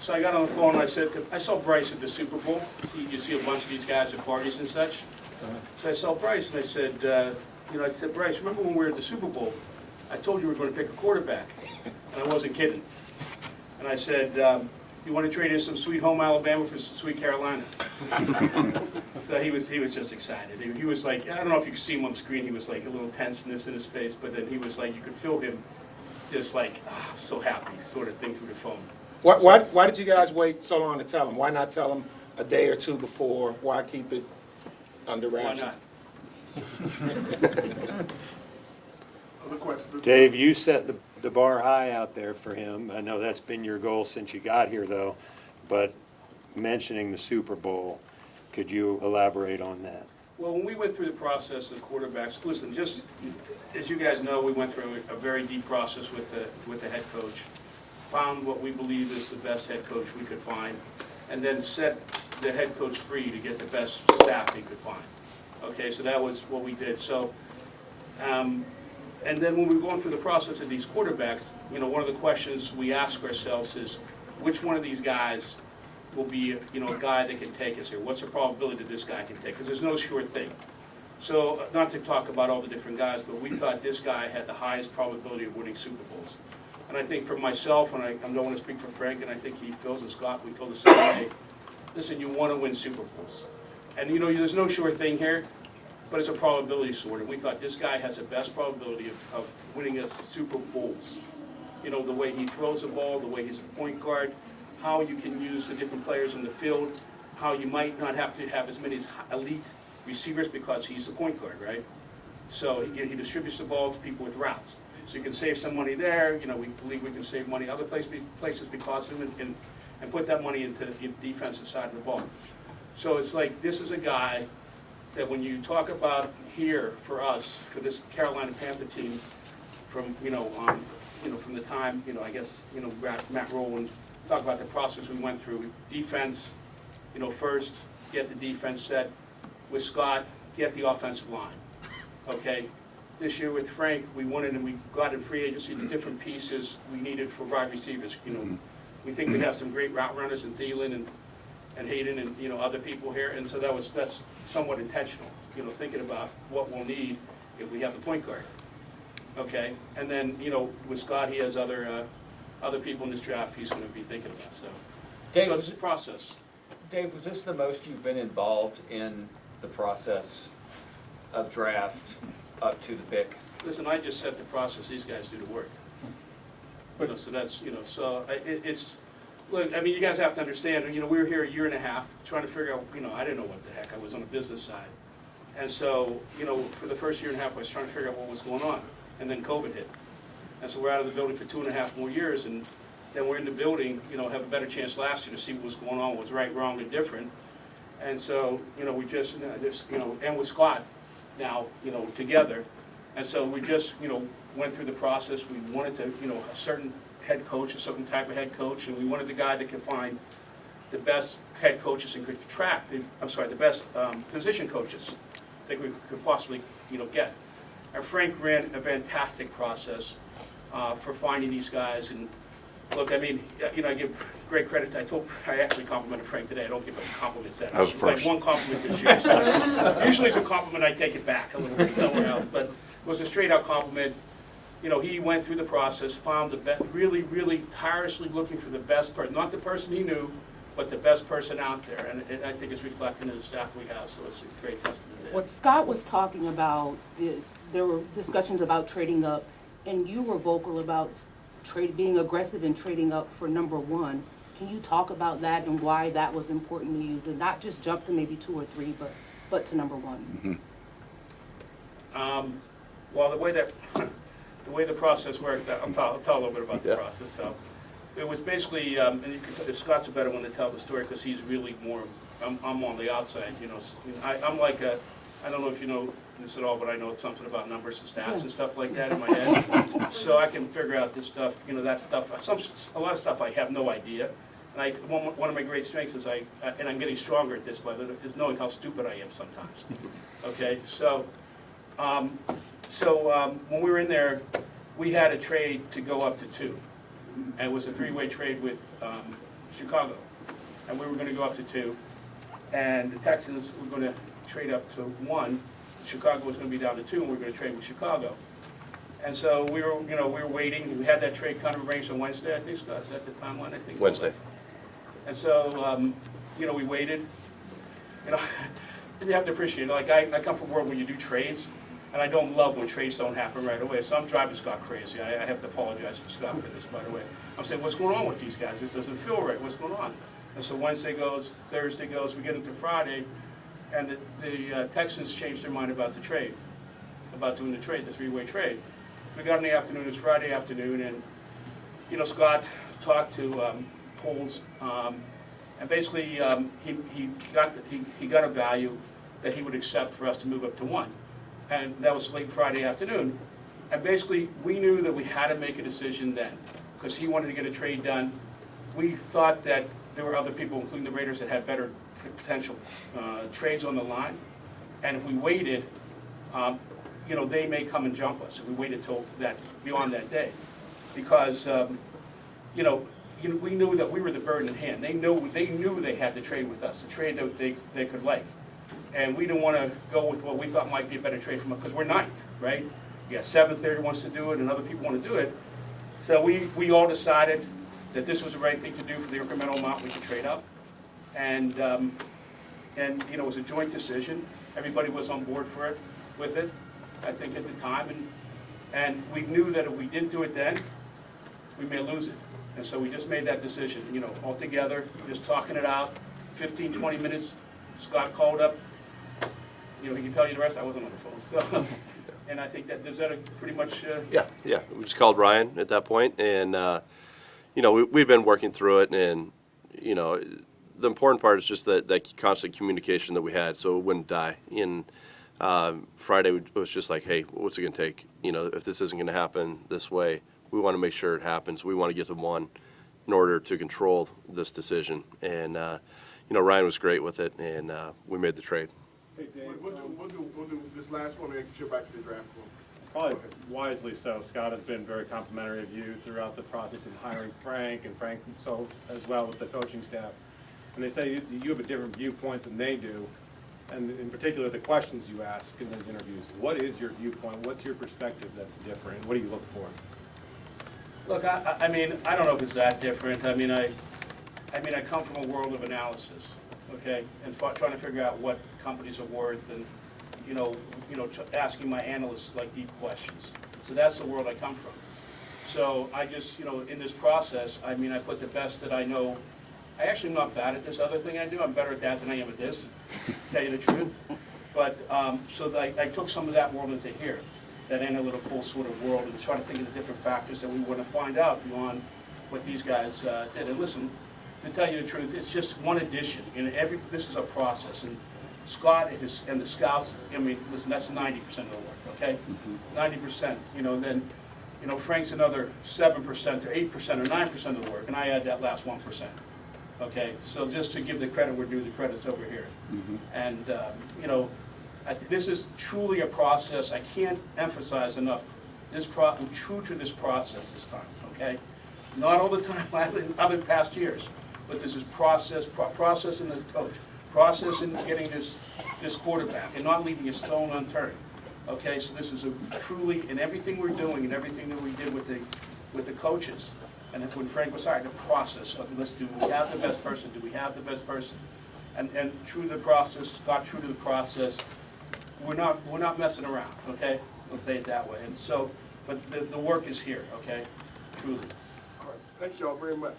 So I got on the phone and I said, I saw Bryce at the Super Bowl. You see a bunch of these guys at parties and such. So I saw Bryce and I said, I said, Bryce, remember when we were at the Super Bowl? I told you we were going to pick a quarterback. And I wasn't kidding. And I said, you want to trade in some sweet home Alabama for some sweet Carolina? So he was just excited. He was like, I don't know if you could see him on the screen, he was like a little tenseness in his face, but then he was like, you could feel him just like, I'm so happy sort of thing through the phone. Why did you guys wait so long to tell him? Why not tell him a day or two before? Why keep it under wraps? Why not? Other questions? Dave, you set the bar high out there for him. I know that's been your goal since you got here, though. But mentioning the Super Bowl, could you elaborate on that? Well, when we went through the process of quarterbacks, listen, just as you guys know, we went through a very deep process with the head coach, found what we believe is the best head coach we could find, and then set the head coach free to get the best staff he could find. Okay, so that was what we did. So, and then when we were going through the process of these quarterbacks, one of the questions we ask ourselves is, which one of these guys will be, a guy that can take us here? What's the probability that this guy can take? Because there's no sure thing. So, not to talk about all the different guys, but we thought this guy had the highest probability of winning Super Bowls. And I think for myself, and I don't want to speak for Frank, and I think he feels, and Scott, we feel the same way. Listen, you want to win Super Bowls. And there's no sure thing here, but it's a probability sort. And we thought this guy has the best probability of winning us Super Bowls. The way he throws the ball, the way he's a point guard, how you can use the different players in the field, how you might not have to have as many elite receivers because he's a point guard, right? So he distributes the ball to people with routes. So you can save some money there. We believe we can save money other places because of him and put that money into the defensive side of the ball. So it's like, this is a guy that when you talk about here for us, for this Carolina Panther team, from from the time I guess Matt Rowland talk about the process we went through. Defense, first get the defense set. With Scott, get the offensive line. Okay. This year with Frank, we wanted and we got in free agency the different pieces we needed for wide receivers. We think we have some great route runners in Thielen and Hayden and other people here, and so that's somewhat intentional. Thinking about what we'll need if we have the point guard. Okay, and then with Scott, he has other people in this draft he's going to be thinking about. So, Dave, so it's a process. Dave, was this the most you've been involved in the process of draft up to the pick? Listen, I just set the process. These guys do the work. So that's it's. Look, I mean, you guys have to understand. We were here a year and a half trying to figure out. I didn't know what the heck. I was on the business side, and so for the first year and a half, I was trying to figure out what was going on, and then COVID hit, and so we're out of the building for 2.5 more years, and then we're in the building. Have a better chance last year to see what was going on, what was right, wrong, and different, and so we just and with Scott now together. And so we just, went through the process. We wanted to, a certain head coach, a certain type of head coach, and we wanted the guy that could find the best head coaches and could attract, the best position coaches that we could possibly, get. And Frank ran a fantastic process for finding these guys. And look, I mean, I give great credit. I actually complimented Frank today. I don't give him compliments that. That was Like first. one compliment this year. So usually it's a compliment, I take it back a little bit somewhere else. But it was a straight out compliment. He went through the process, found the best, really, really tirelessly looking for the best person, not the person he knew, but the best person out there. And I think it's reflected in the staff we have. So it's a great testament to him. What Scott was talking about, there were discussions about trading up, and you were vocal about being aggressive and trading up for number one. Can you talk about that and why that was important to you to not just jump to maybe 2 or 3, but to number one? Well, the way the process worked, I'll tell a little bit about the process. So it was basically, and Scott's a better one to tell the story because he's really more. I'm on the outside, I'm like I don't know if you know this at all, but I know something about numbers and stats and stuff like that in my head. So I can figure out this stuff, that stuff. A lot of stuff I have no idea. And one of my great strengths is and I'm getting stronger at this, by the way, is knowing how stupid I am sometimes. Okay, so when we were in there, we had a trade to go up to 2. And it was a 3-way trade with Chicago, and we were gonna go up to 2, and the Texans were gonna trade up to 1. Chicago was gonna be down to 2, and we were gonna trade with Chicago. And so we were waiting. We had that trade kind of arranged on Wednesday, I think, Scott, is that the timeline, I think? Wednesday. And so, we waited. You have to appreciate it. Like, I come from a world where you do trades, and I don't love when trades don't happen right away. So I'm driving Scott crazy. I have to apologize for Scott for this, by the way. I'm saying, what's going on with these guys? This doesn't feel right. What's going on? And so Wednesday goes, Thursday goes, we get into Friday, and the Texans changed their mind about the trade, about doing the trade, the 3-way trade. We got in the afternoon, it was Friday afternoon, and, Scott talked to Poles, and basically he got a value that he would accept for us to move up to 1. And that was late Friday afternoon. And basically, we knew that we had to make a decision then, because he wanted to get a trade done. We thought that there were other people, including the Raiders, that had better potential trades on the line. And if we waited, they may come and jump us if we waited till beyond that day, because we knew that we were the bird in hand. They knew they had to trade with us, the trade that they could like, and we didn't want to go with what we thought might be a better trade from us, because we're 9th, right? You got 7th there that wants to do it, and other people want to do it. So we all decided that this was the right thing to do for the incremental amount we could trade up, and it was a joint decision. Everybody was on board with it, I think, at the time, and we knew that if we didn't do it then, we may lose it. And so we just made that decision, all together, just talking it out, 15, 20 minutes. Scott called up, he can tell you the rest, I wasn't on the phone, so. And I think does that pretty much? Yeah. We just called Ryan at that point, and we've been working through it, and the important part is just that constant communication that we had, so it wouldn't die. And Friday it was just like, hey, what's it gonna take? If this isn't gonna happen this way, we want to make sure it happens. We want to get to 1 in order to control this decision. And Ryan was great with it, and we made the trade. Hey, Dave, we'll do this last one and then get back to the draft one. Probably wisely so. Scott has been very complimentary of you throughout the process of hiring Frank, and Frank so as well with the coaching staff. And they say you have a different viewpoint than they do, and in particular the questions you ask in those interviews. What is your viewpoint? What's your perspective that's different? What do you look for? Look, I mean, I don't know if it's that different. I mean, I come from a world of analysis, okay, and trying to figure out what companies are worth, and asking my analysts like deep questions. So that's the world I come from. So I just, in this process, I put the best that I know. I actually am not bad at this other thing I do. I'm better at that than I am at this, to tell you the truth. But so I took some of that world into here, that analytical sort of world, and try to think of the different factors that we want to find out beyond what these guys did. And listen, to tell you the truth, it's just one addition. This is a process, and Scott and the scouts. Listen, that's 90% of the work. Okay, 90%. Then Frank's another 7% or 8% or 9% of the work, and I add that last 1%. Okay, so just to give the credit where due, the credit's over here. And this is truly a process. I can't emphasize enough. We're true to this process this time. Okay, not all the time, other past years, but this is process in the coach, process in getting this quarterback, and not leaving a stone unturned. Okay, so this is truly in everything we're doing and everything that we did with the coaches. And when Frank was hired, the process of do we have the best person? Do we have the best person? And true to the process, Scott, true to the process. We're not messing around. Okay, let's say it that way. And so, but the work is here. Okay, truly. All right, thank y'all very much.